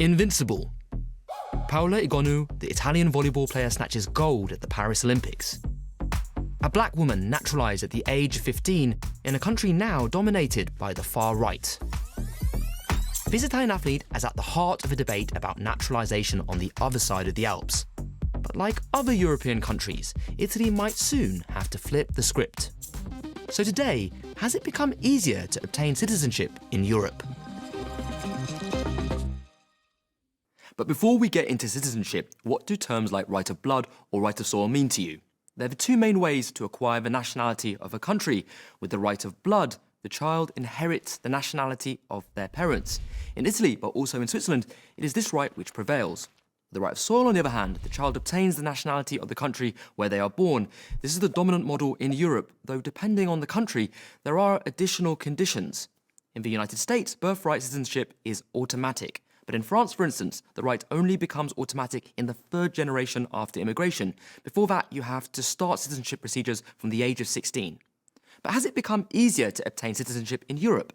Invincible. Paola Egonu, the Italian volleyball player, snatches gold at the Paris Olympics. A black woman naturalised at the age of 15 in a country now dominated by the far right. This Italian athlete is at the heart of a debate about naturalisation on the other side of the Alps. But like other European countries, Italy might soon have to flip the script. So today, has it become easier to obtain citizenship in Europe? But before we get into citizenship, what do terms like right of blood or right of soil mean to you? There are the two main ways to acquire the nationality of a country. With the right of blood, the child inherits the nationality of their parents. In Italy, but also in Switzerland, it is this right which prevails. The right of soil, on the other hand, the child obtains the nationality of the country where they are born. This is the dominant model in Europe, though depending on the country, there are additional conditions. In the United States, birthright citizenship is automatic. But in France, for instance, the right only becomes automatic in the third generation after immigration. Before that, you have to start citizenship procedures from the age of 16. But has it become easier to obtain citizenship in Europe?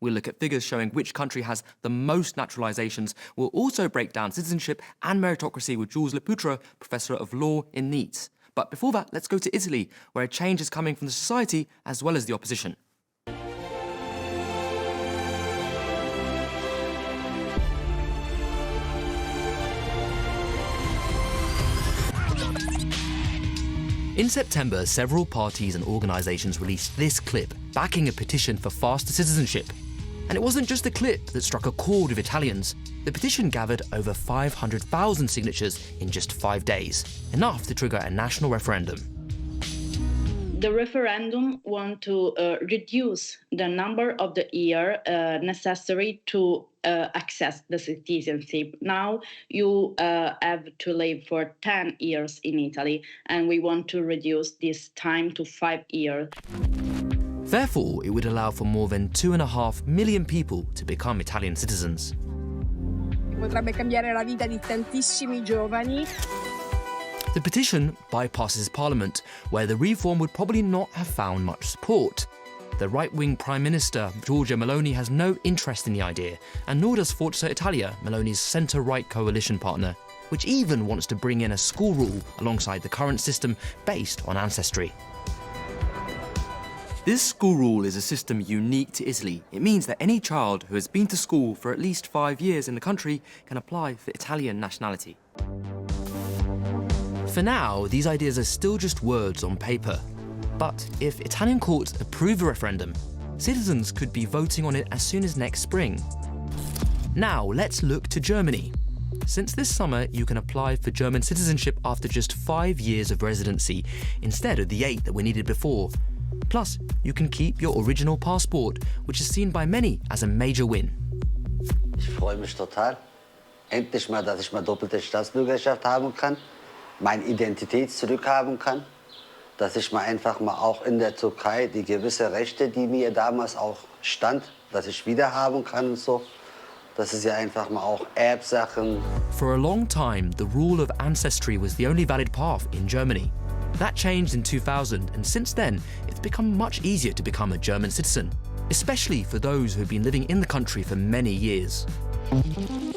We'll look at figures showing which country has the most naturalisations. We'll also break down citizenship and meritocracy with Jules Lepoutre, Professor of Law in Nice. But before that, let's go to Italy, where a change is coming from the society as well as the opposition. In September, several parties and organisations released this clip, backing a petition for faster citizenship. And it wasn't just a clip that struck a chord with Italians. The petition gathered over 500,000 signatures in just 5 days, enough to trigger a national referendum. The referendum want to reduce the number of the year necessary to access the citizenship. Now you have to live for 10 years in Italy, and we want to reduce this time to 5 years. Therefore, it would allow for more than 2.5 million people to become Italian citizens. Potrebbe cambiare la vita di tantissimi giovani. The petition bypasses Parliament, where the reform would probably not have found much support. The right-wing Prime Minister, Giorgia Meloni, has no interest in the idea, and nor does Forza Italia, Meloni's centre-right coalition partner, which even wants to bring in a school rule alongside the current system based on ancestry. This school rule is a system unique to Italy. It means that any child who has been to school for at least 5 years in the country can apply for Italian nationality. For now, these ideas are still just words on paper. But if Italian courts approve the referendum, citizens could be voting on it as soon as next spring. Now, let's look to Germany. Since this summer, you can apply for German citizenship after just 5 years of residency, instead of the 8 that were needed before. Plus, you can keep your original passport, which is seen by many as a major win. Ich freue mich total. Endlich mal, dass ich mal doppelte Staatsbürgerschaft haben kann, meine Identität zurückhaben kann, dass ich mal einfach mal auch in der Türkei die gewisse Rechte, die mir damals auch stand, dass ich wieder haben kann und so. Das ist ja einfach mal auch Erbsachen. For a long time, the rule of ancestry was the only valid path in Germany. That changed in 2000, and since then, it's become much easier to become a German citizen, especially for those who have been living in the country for many years.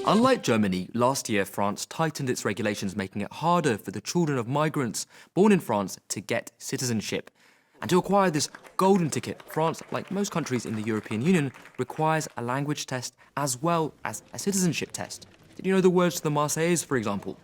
Unlike Germany, last year France tightened its regulations, making it harder for the children of migrants born in France to get citizenship. And to acquire this golden ticket, France, like most countries in the European Union, requires a language test as well as a citizenship test. Did you know the words to the Marseillaise, for example?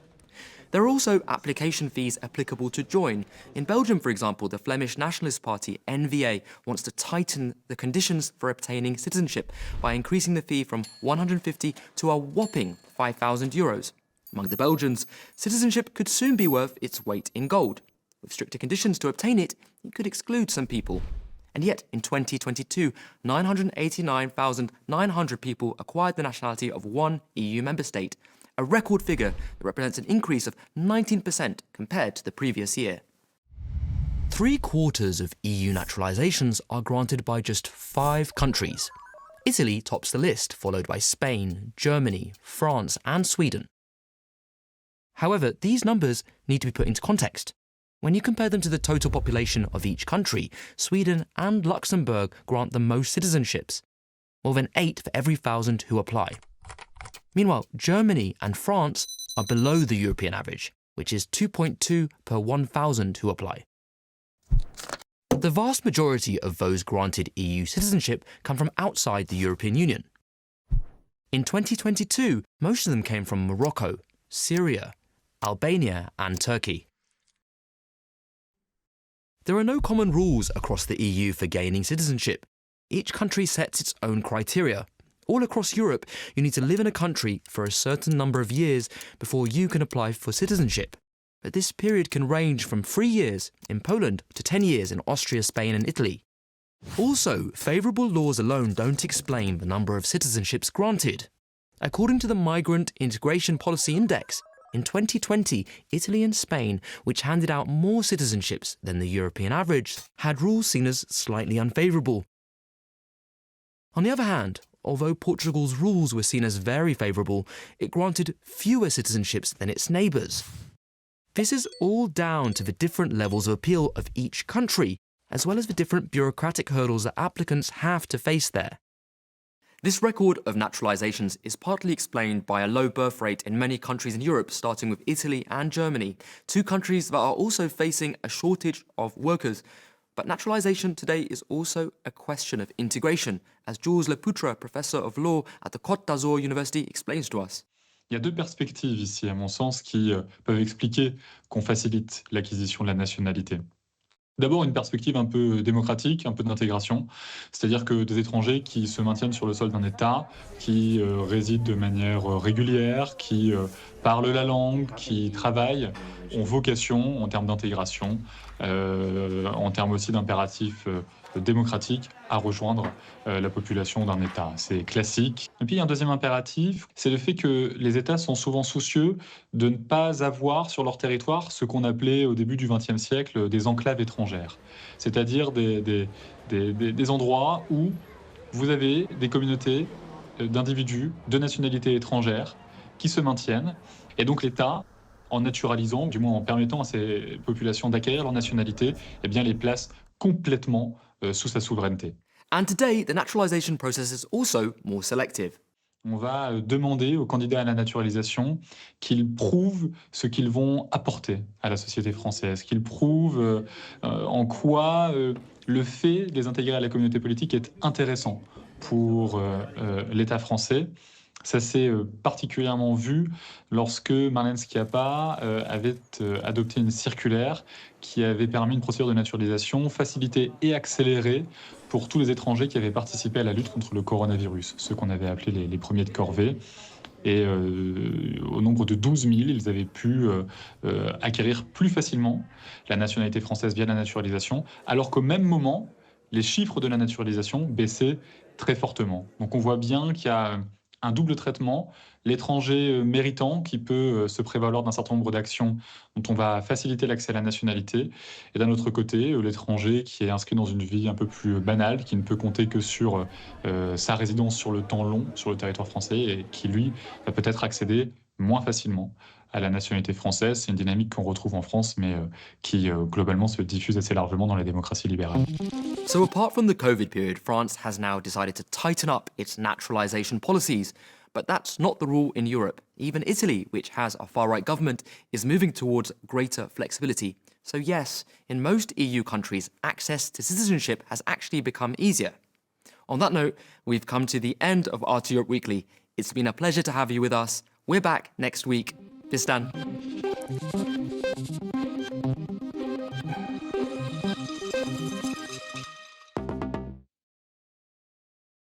There are also application fees applicable to join. In Belgium, for example, the Flemish Nationalist Party, N-VA, wants to tighten the conditions for obtaining citizenship by increasing the fee from 150 to a whopping 5,000 euros. Among the Belgians, citizenship could soon be worth its weight in gold. With stricter conditions to obtain it, it could exclude some people. And yet, in 2022, 989,900 people acquired the nationality of one EU member state, a record figure that represents an increase of 19% compared to the previous year. 3/4 of EU naturalisations are granted by just 5 countries. Italy tops the list, followed by Spain, Germany, France and Sweden. However, these numbers need to be put into context. When you compare them to the total population of each country, Sweden and Luxembourg grant the most citizenships, more than 8 for every 1,000 who apply. Meanwhile, Germany and France are below the European average, which is 2.2 per 1,000 who apply. The vast majority of those granted EU citizenship come from outside the European Union. In 2022, most of them came from Morocco, Syria, Albania and Turkey. There are no common rules across the EU for gaining citizenship. Each country sets its own criteria. All across Europe, you need to live in a country for a certain number of years before you can apply for citizenship. But this period can range from 3 years in Poland to 10 years in Austria, Spain and Italy. Also, favourable laws alone don't explain the number of citizenships granted. According to the Migrant Integration Policy Index, in 2020, Italy and Spain, which handed out more citizenships than the European average, had rules seen as slightly unfavourable. On the other hand, although Portugal's rules were seen as very favourable, it granted fewer citizenships than its neighbours. This is all down to the different levels of appeal of each country, as well as the different bureaucratic hurdles that applicants have to face there. This record of naturalisations is partly explained by a low birth rate in many countries in Europe, starting with Italy and Germany, two countries that are also facing a shortage of workers. But naturalisation today is also a question of integration, as Jules Lepoutre, professor of law at the Côte d'Azur University, explains to us. Il y a deux perspectives ici, à mon sens, qui peuvent expliquer qu'on facilite l'acquisition de la nationalité. D'abord, une perspective un peu démocratique, un peu d'intégration, c'est-à-dire que des étrangers qui se maintiennent sur le sol d'un État, qui résident de manière régulière, qui parlent la langue, qui travaillent, ont vocation en termes d'intégration, en termes aussi d'impératifs démocratiques, à rejoindre la population d'un État. C'est classique. Et puis il y a un deuxième impératif, c'est le fait que les États sont souvent soucieux de ne pas avoir sur leur territoire ce qu'on appelait au début du XXe siècle des enclaves étrangères, c'est-à-dire des endroits où vous avez des communautés d'individus de nationalité étrangère qui se maintiennent, et donc l'État, en naturalisant, du moins en permettant à ces populations d'acquérir leur nationalité, eh bien les place complètement sous sa souveraineté. And today, the naturalisation process is also more selective. On va demander aux candidats à la naturalisation qu'ils prouvent ce qu'ils vont apporter à la société française, qu'ils prouvent en quoi le fait de les intégrer à la communauté politique est intéressant pour l'État français. Ça s'est particulièrement vu lorsque Marlène Schiappa avait adopté une circulaire qui avait permis une procédure de naturalisation facilitée et accélérée pour tous les étrangers qui avaient participé à la lutte contre le coronavirus, ceux qu'on avait appelés les premiers de corvée. Et au nombre de 12 000, ils avaient pu acquérir plus facilement la nationalité française via la naturalisation, alors qu'au même moment, les chiffres de la naturalisation baissaient très fortement. Donc on voit bien qu'il y a un double traitement, l'étranger méritant qui peut se prévaloir d'un certain nombre d'actions dont on va faciliter l'accès à la nationalité, et d'un autre côté, l'étranger qui est inscrit dans une vie un peu plus banale, qui ne peut compter que sur sa résidence sur le temps long sur le territoire français et qui, lui, va peut-être accéder moins facilement à la nationalité française. C'est une dynamique qu'on retrouve en France, mais qui globalement se diffuse assez largement dans la démocratie libérale. So apart from the COVID period, France has now decided to tighten up its naturalisation policies. But that's not the rule in Europe. Even Italy, which has a far-right government, is moving towards greater flexibility. So yes, in most EU countries, access to citizenship has actually become easier. On that note, we've come to the end of ARTE Europe Weekly. It's been a pleasure to have you with us. We're back next week. Bis dann.